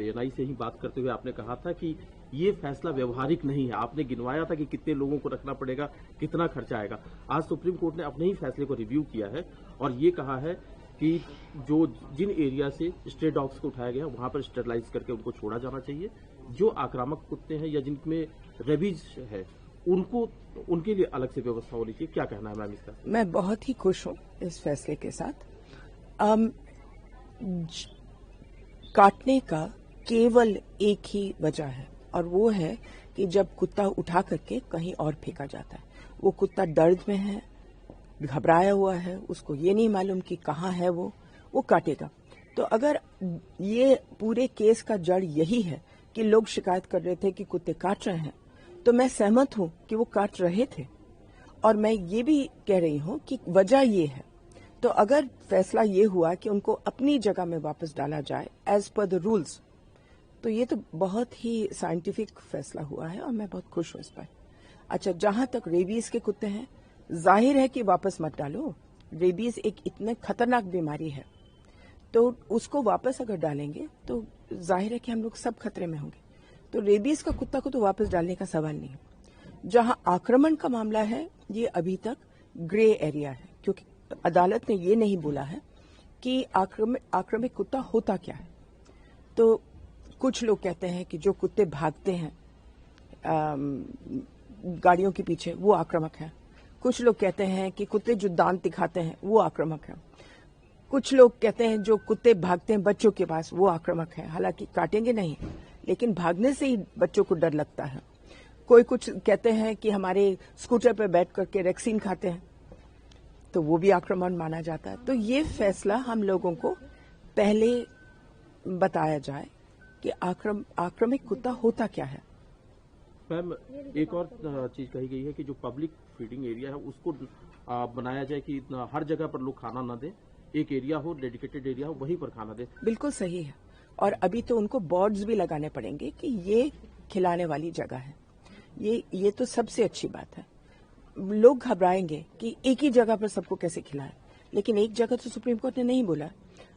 ANI से ही बात करते हुए आपने कहा था कि ये फैसला व्यवहारिक नहीं है। आपने गिनवाया था कि कितने लोगों को रखना पड़ेगा, कितना खर्चा आएगा। आज सुप्रीम कोर्ट ने अपने ही फैसले को रिव्यू किया है और ये कहा है कि जिन एरिया से स्ट्रे डॉग्स को उठाया गया वहां पर स्टेरलाइज करके उनको छोड़ा जाना चाहिए। जो आक्रामक कुत्ते हैं या जिनमें रेबीज है उनके लिए अलग से व्यवस्था होनी चाहिए। क्या कहना है मैम इसका? मैं बहुत ही खुश हूं इस फैसले के साथ। काटने का केवल एक ही वजह है और वो है कि जब कुत्ता उठा करके कहीं और फेंका जाता है, वो कुत्ता दर्द में है, घबराया हुआ है, उसको ये नहीं मालूम कि कहाँ है वो काटेगा। तो अगर ये पूरे केस का जड़ यही है कि लोग शिकायत कर रहे थे कि कुत्ते काट रहे हैं, तो मैं सहमत हूं कि वो काट रहे थे और मैं ये भी कह रही हूं कि वजह ये है। तो अगर फैसला ये हुआ कि उनको अपनी जगह में वापस डाला जाए एज पर द रूल्स, तो ये तो बहुत ही साइंटिफिक फैसला हुआ है और मैं बहुत खुश हूं इस पर। अच्छा, जहां तक रेबीज के कुत्ते हैं, जाहिर है कि वापस मत डालो। रेबीज एक इतने खतरनाक बीमारी है, तो उसको वापस अगर डालेंगे तो जाहिर है कि हम लोग सब खतरे में होंगे। तो रेबीज का कुत्ता को तो वापस डालने का सवाल नहीं है। जहां आक्रमण का मामला है, ये अभी तक ग्रे एरिया है, क्योंकि अदालत ने ये नहीं बोला है कि आक्रमिक कुत्ता होता क्या है। तो कुछ लोग कहते हैं कि जो कुत्ते भागते हैं गाड़ियों के पीछे, वो आक्रामक है। कुछ लोग कहते हैं कि कुत्ते जो दांत दिखाते हैं वो आक्रामक है। कुछ लोग कहते हैं जो कुत्ते भागते हैं बच्चों के पास वो आक्रामक है, हालांकि काटेंगे नहीं, लेकिन भागने से ही बच्चों को डर लगता है। कोई कुछ कहते हैं कि हमारे स्कूटर पर बैठ करके वैक्सीन खाते हैं, तो वो भी आक्रमण माना जाता है। तो ये फैसला हम लोगों को पहले बताया जाए कि आक्रमिक कुत्ता होता क्या है। मैम, एक और चीज कही गई है कि जो पब्लिक फीडिंग एरिया है उसको बनाया जाए कि हर जगह पर लोग खाना न दें, एक एरिया हो, डेडिकेटेड एरिया हो, वहीं पर खाना दें। बिल्कुल सही है। और अभी तो उनको बोर्ड्स भी लगाने पड़ेंगे कि ये खिलाने वाली जगह है। ये तो सबसे अच्छी बात है। लोग घबराएंगे कि एक ही जगह पर सबको कैसे खिलाएं, लेकिन एक जगह तो सुप्रीम कोर्ट ने नहीं बोला।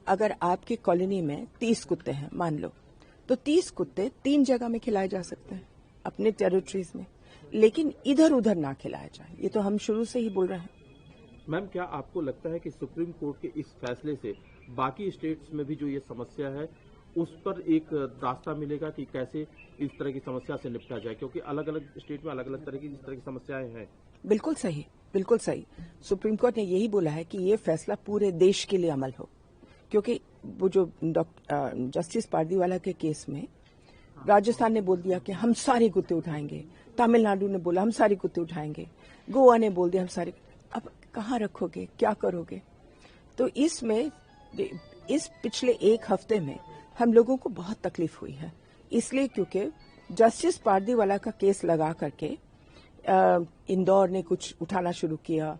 अगर आपकी कॉलोनी में 30 कुत्ते हैं मान लो, तो 30 कुत्ते 3 जगह में खिलाए जा सकते हैं अपने टेरिटरीज में, लेकिन इधर उधर ना खिलाया जाए। ये तो हम शुरू से ही बोल रहे हैं। मैम, क्या आपको लगता है कि सुप्रीम कोर्ट के इस फैसले से बाकी स्टेट्स में भी जो ये समस्या है उस पर एक रास्ता मिलेगा कि कैसे इस तरह की समस्या से निपटा जाए? क्योंकि अलग अलग स्टेट में अलग अलग तरह की समस्याएं हैं। बिल्कुल सही, बिल्कुल सही। सुप्रीम कोर्ट ने यही बोला है कि ये फैसला पूरे देश के लिए अमल हो, क्योंकि वो जो जस्टिस पारदीवाला के केस में राजस्थान ने बोल दिया कि हम सारे कुत्ते उठाएंगे, तमिलनाडु ने बोला हम सारे कुत्ते उठाएंगे, गोवा ने बोल दिया हम सारे। अब कहाँ रखोगे, क्या करोगे? तो इसमें इस पिछले एक हफ्ते में हम लोगों को बहुत तकलीफ हुई है, इसलिए क्योंकि जस्टिस पारदीवाला का केस लगा करके इंदौर ने कुछ उठाना शुरू किया,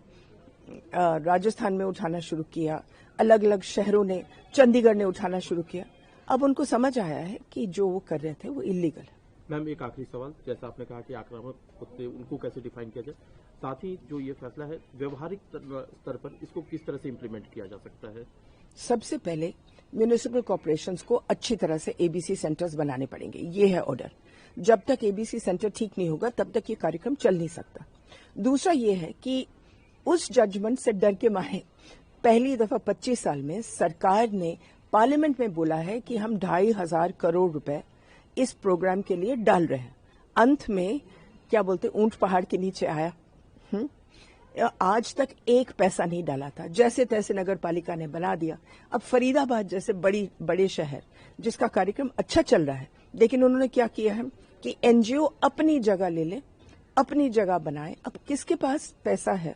राजस्थान में उठाना शुरू किया, अलग अलग शहरों ने, चंडीगढ़ ने उठाना शुरू किया। अब उनको समझ आया है कि जो वो कर रहे थे वो इलीगल है। मैम, एक आखिरी सवाल, जैसा आपने कहा कि आक्रामक कुत्ते उनको कैसे डिफाइन किया जाए, साथ ही जो ये फैसला है व्यवहारिक स्तर पर इसको किस तरह से इम्प्लीमेंट किया जा सकता है? सबसे पहले म्यूनिसिपल कॉर्पोरेशंस को अच्छी तरह से एबीसी सेंटर्स बनाने पड़ेंगे, ये है ऑर्डर। जब तक एबीसी सेंटर ठीक नहीं होगा तब तक ये कार्यक्रम चल नहीं सकता। दूसरा ये है कि उस जजमेंट से डर के मारे पहली दफा 25 साल में सरकार ने पार्लियामेंट में बोला है कि हम 2,500 करोड़ रुपए इस प्रोग्राम के लिए डाल रहे हैं। अंत में क्या बोलते, ऊंट पहाड़ के नीचे आया। आज तक एक पैसा नहीं डाला था, जैसे तैसे नगर पालिका ने बना दिया। अब फरीदाबाद जैसे बड़े शहर जिसका कार्यक्रम अच्छा चल रहा है, लेकिन उन्होंने क्या किया है कि एनजीओ अपनी जगह ले ले, अपनी जगह बनाए। अब किसके पास पैसा है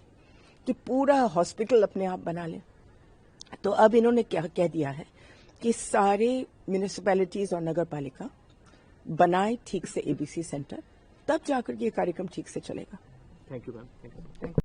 कि पूरा हॉस्पिटल अपने आप बना ले? तो अब इन्होंने क्या कह दिया है कि सारे म्यूनिसिपैलिटीज और नगर पालिका बनाए ठीक से एबीसी सेंटर, तब जाकर ये कार्यक्रम ठीक से चलेगा। Thank you ma'am.